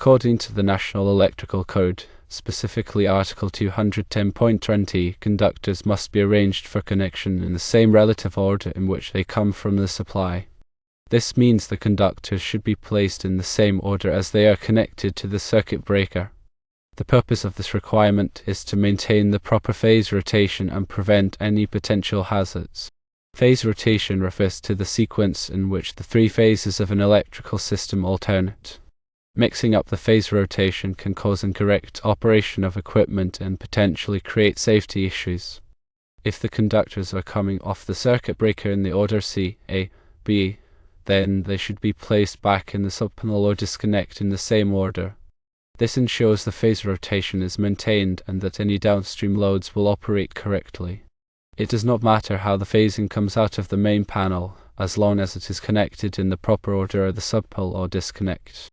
According to the National Electrical Code, specifically Article 210.20, conductors must be arranged for connection in the same relative order in which they come from the supply. This means the conductors should be placed in the same order as they are connected to the circuit breaker. The purpose of this requirement is to maintain the proper phase rotation and prevent any potential hazards. Phase rotation refers to the sequence in which the three phases of an electrical system alternate. Mixing up the phase rotation can cause incorrect operation of equipment and potentially create safety issues. If the conductors are coming off the circuit breaker in the order C, A, B, then they should be placed back in the subpanel or disconnect in the same order. This ensures the phase rotation is maintained and that any downstream loads will operate correctly. It does not matter how the phasing comes out of the main panel, as long as it is connected in the proper order of the subpanel or disconnect.